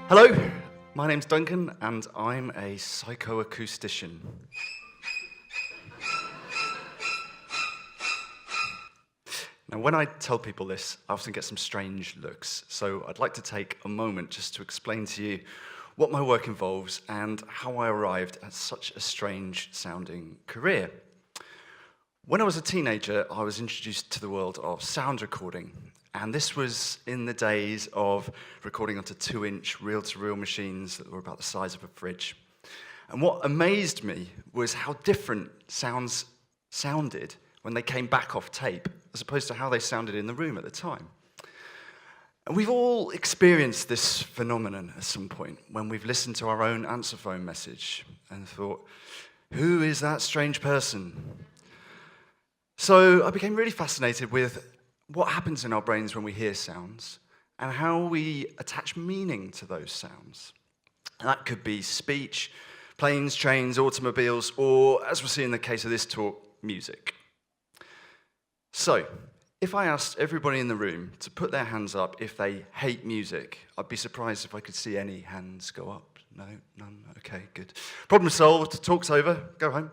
Hello, my name's Duncan, and I'm a psychoacoustician. Now, when I tell people this, I often get some strange looks, so I'd like to take a moment just to explain to you what my work involves and how I arrived at such a strange-sounding career. When I was a teenager, I was introduced to the world of sound recording, and this was in the days of recording onto 2-inch reel-to-reel machines that were about the size of a fridge. And what amazed me was how different sounds sounded when they came back off tape, as opposed to how they sounded in the room at the time. And we've all experienced this phenomenon at some point when we've listened to our own answer phone message and thought, who is that strange person? So I became really fascinated with what happens in our brains when we hear sounds and how we attach meaning to those sounds. And that could be speech, planes, trains, automobiles, or, as we'll see in the case of this talk, music. So, if I asked everybody in the room to put their hands up if they hate music, I'd be surprised if I could see any hands go up. No, none, okay, good. Problem solved, talk's over, go home.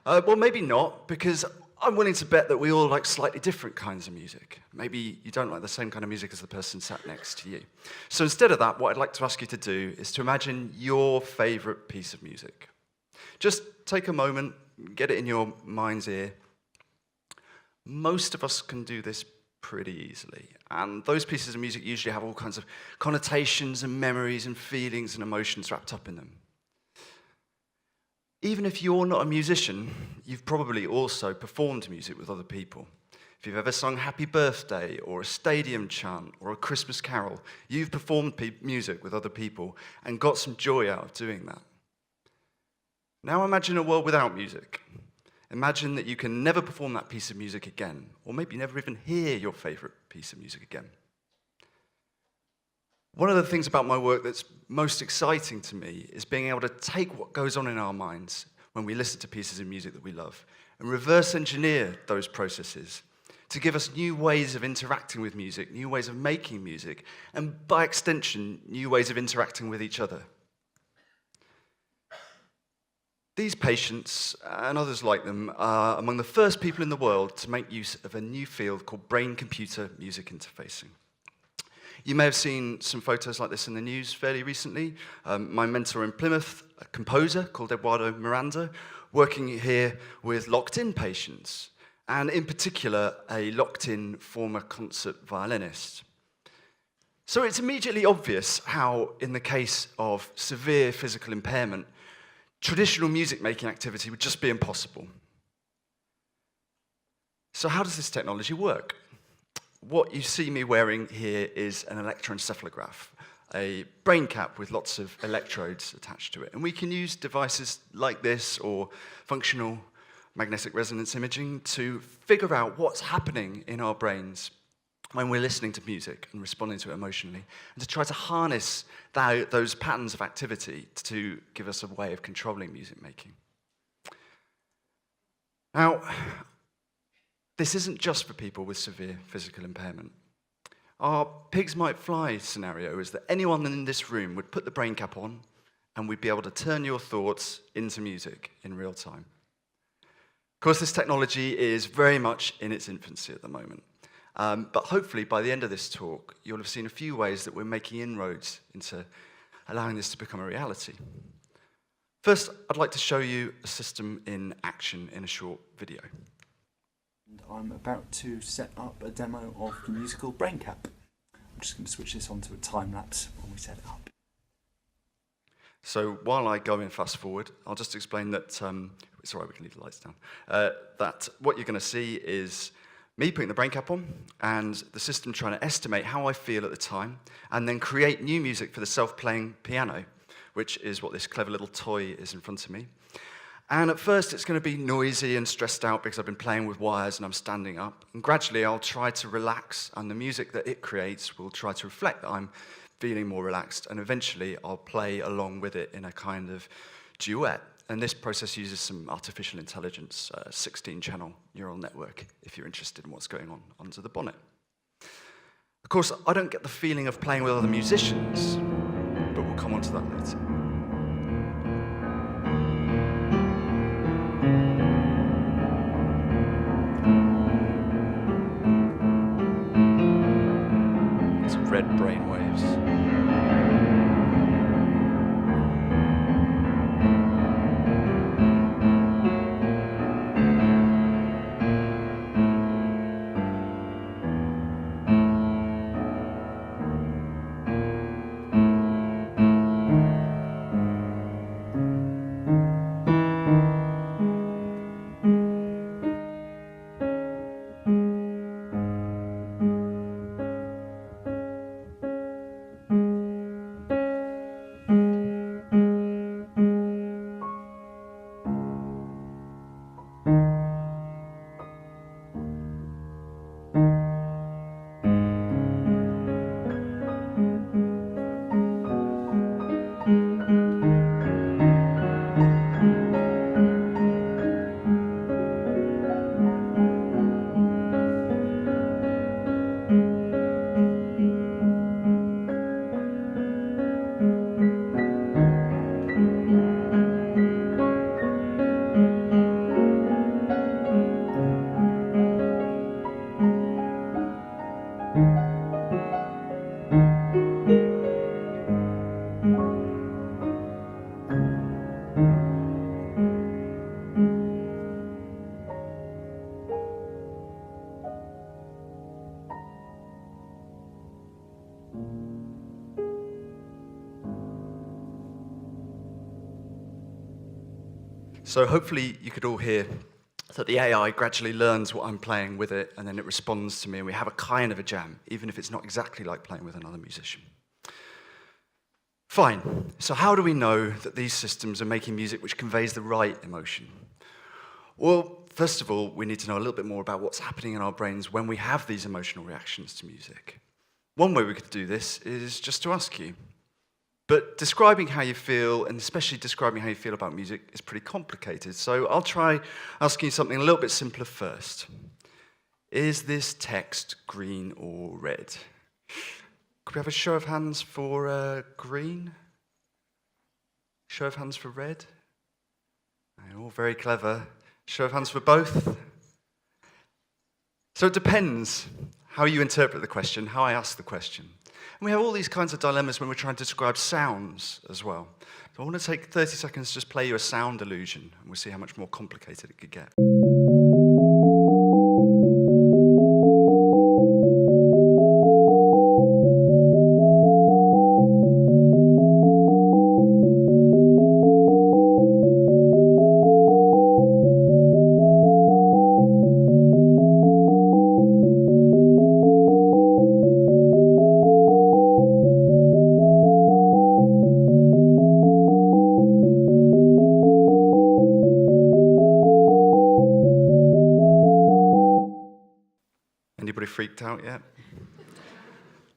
Well, maybe not, because I'm willing to bet that we all like slightly different kinds of music. Maybe you don't like the same kind of music as the person sat next to you. So instead of that, what I'd like to ask you to do is to imagine your favorite piece of music. Just take a moment, get it in your mind's ear. Most of us can do this pretty easily, and those pieces of music usually have all kinds of connotations and memories and feelings and emotions wrapped up in them. Even if you're not a musician, you've probably also performed music with other people. If you've ever sung Happy Birthday, or a stadium chant, or a Christmas carol, you've performed music with other people and got some joy out of doing that. Now imagine a world without music. Imagine that you can never perform that piece of music again, or maybe never even hear your favorite piece of music again. One of the things about my work that's most exciting to me is being able to take what goes on in our minds when we listen to pieces of music that we love and reverse engineer those processes to give us new ways of interacting with music, new ways of making music, and by extension, new ways of interacting with each other. These patients, and others like them, are among the first people in the world to make use of a new field called brain-computer music interfacing. You may have seen some photos like this in the news fairly recently. My mentor in Plymouth, a composer called Eduardo Miranda, working here with locked-in patients, and in particular, a locked-in former concert violinist. So it's immediately obvious how, in the case of severe physical impairment, traditional music-making activity would just be impossible. So how does this technology work? What you see me wearing here is an electroencephalograph, a brain cap with lots of electrodes attached to it. And we can use devices like this or functional magnetic resonance imaging to figure out what's happening in our brains when we're listening to music and responding to it emotionally, and to try to harness those patterns of activity to give us a way of controlling music making. Now, this isn't just for people with severe physical impairment. Our pigs might fly scenario is that anyone in this room would put the brain cap on and we'd be able to turn your thoughts into music in real time. Of course, this technology is very much in its infancy at the moment. But hopefully, by the end of this talk, you'll have seen a few ways that we're making inroads into allowing this to become a reality. First, I'd like to show you a system in action in a short video. And I'm about to set up a demo of the musical Brain Cap. I'm just going to switch this onto a time lapse when we set it up. So while I go in fast forward, I'll just explain that, it's all right, we can leave the lights down, that what you're going to see is me putting the brain cap on and the system trying to estimate how I feel at the time and then create new music for the self-playing piano, which is what this clever little toy is in front of me. And at first, it's going to be noisy and stressed out because I've been playing with wires and I'm standing up. And gradually, I'll try to relax, and the music that it creates will try to reflect that I'm feeling more relaxed. And eventually, I'll play along with it in a kind of duet. And this process uses some artificial intelligence, 16-channel neural network, if you're interested in what's going on under the bonnet. Of course, I don't get the feeling of playing with other musicians. but we'll come on to that later. It's red brain waves. So hopefully you could all hear that the AI gradually learns what I'm playing with it, and then it responds to me, and we have a kind of a jam, even if it's not exactly like playing with another musician. Fine. So how do we know that these systems are making music which conveys the right emotion? Well, first of all, we need to know a little bit more about what's happening in our brains when we have these emotional reactions to music. One way we could do this is just to ask you. But describing how you feel, and especially describing how you feel about music, is pretty complicated. So I'll try asking you something a little bit simpler first. Is this text green or red? Could we have a show of hands for green? Show of hands for red? You're all very clever. Show of hands for both? So it depends how you interpret the question, how I ask the question. And we have all these kinds of dilemmas when we're trying to describe sounds as well. So I want to take 30 seconds to just play you a sound illusion, and we'll see how much more complicated it could get. Anybody freaked out yet?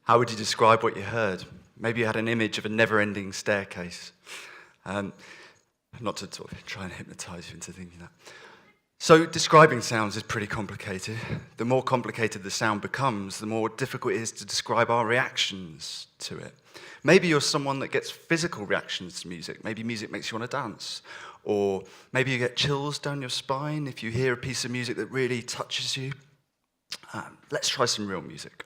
How would you describe what you heard? Maybe you had an image of a never-ending staircase. Not to sort of try and hypnotize you into thinking that. So describing sounds is pretty complicated. The more complicated the sound becomes, the more difficult it is to describe our reactions to it. Maybe you're someone that gets physical reactions to music. Maybe music makes you want to dance. Or maybe you get chills down your spine if you hear a piece of music that really touches you. Let's try some real music.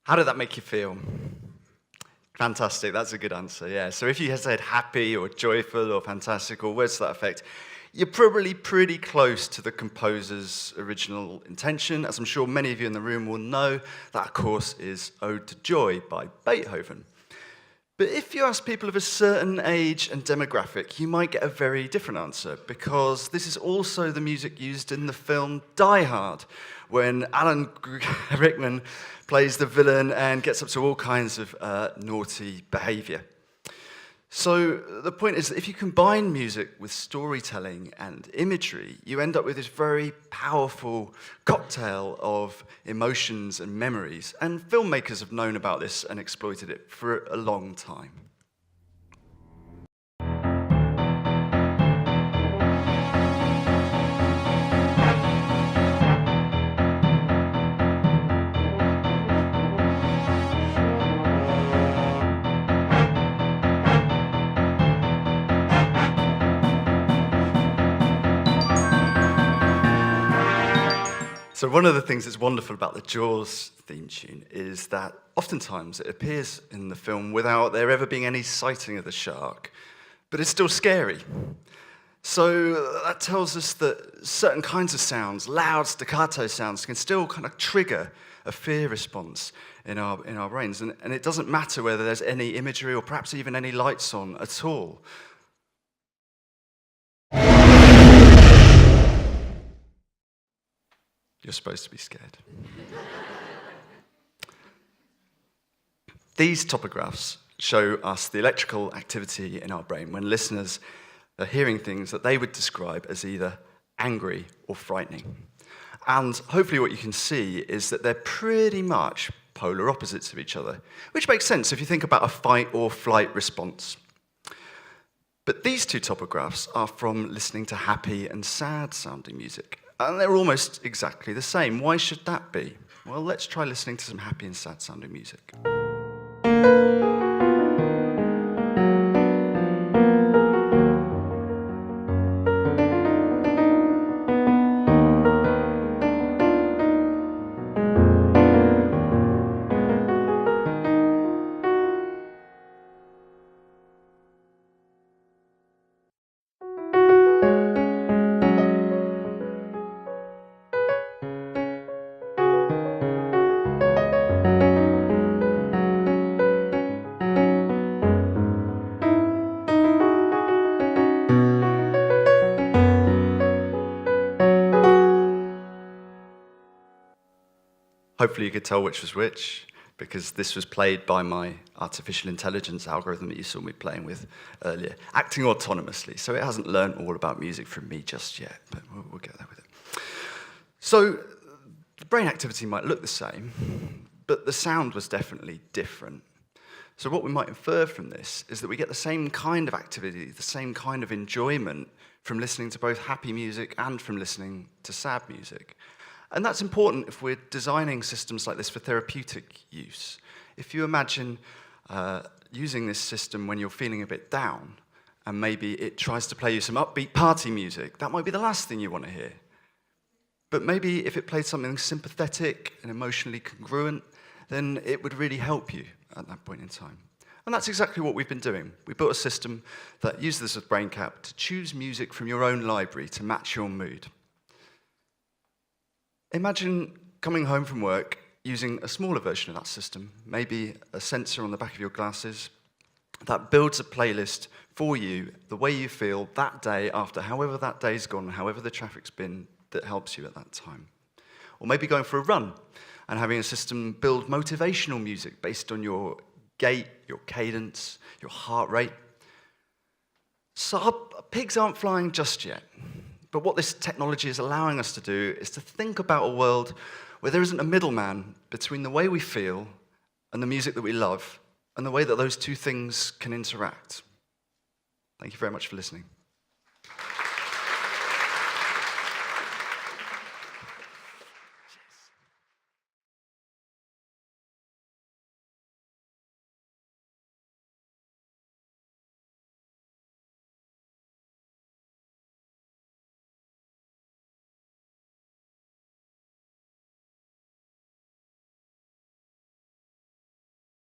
How did that make you feel? Fantastic, that's a good answer, yeah. So if you had said happy or joyful or fantastic or words to that effect, you're probably pretty close to the composer's original intention. As I'm sure many of you in the room will know, that of course is Ode to Joy by Beethoven. But if you ask people of a certain age and demographic, you might get a very different answer, because this is also the music used in the film Die Hard, when Alan Rickman plays the villain and gets up to all kinds of naughty behavior. So the point is that if you combine music with storytelling and imagery, you end up with this very powerful cocktail of emotions and memories. And filmmakers have known about this and exploited it for a long time. So one of the things that's wonderful about the Jaws theme tune is that oftentimes it appears in the film without there ever being any sighting of the shark, but it's still scary. So that tells us that certain kinds of sounds, loud staccato sounds, can still kind of trigger a fear response in our brains. And it doesn't matter whether there's any imagery or perhaps even any lights on at all. You're supposed to be scared. These topographs show us the electrical activity in our brain when listeners are hearing things that they would describe as either angry or frightening. And hopefully what you can see is that they're pretty much polar opposites of each other, which makes sense if you think about a fight or flight response. But these two topographs are from listening to happy and sad sounding music. And they're almost exactly the same. Why should that be? Well, let's try listening to some happy and sad sounding music. Hopefully you could tell which was which, because this was played by my artificial intelligence algorithm that you saw me playing with earlier, acting autonomously. So it hasn't learned all about music from me just yet, but we'll get there with it. So the brain activity might look the same, but the sound was definitely different. So what we might infer from this is that we get the same kind of activity, the same kind of enjoyment from listening to both happy music and from listening to sad music. And that's important if we're designing systems like this for therapeutic use. If you imagine using this system when you're feeling a bit down, and maybe it tries to play you some upbeat party music, that might be the last thing you want to hear. But maybe if it played something sympathetic and emotionally congruent, then it would really help you at that point in time. And that's exactly what we've been doing. We built a system that uses this with BrainCap to choose music from your own library to match your mood. Imagine coming home from work using a smaller version of that system, maybe a sensor on the back of your glasses, that builds a playlist for you, the way you feel that day after however that day's gone, however the traffic's been, that helps you at that time. Or maybe going for a run and having a system build motivational music based on your gait, your cadence, your heart rate. So our pigs aren't flying just yet. But what this technology is allowing us to do is to think about a world where there isn't a middleman between the way we feel and the music that we love, and the way that those two things can interact. Thank you very much for listening.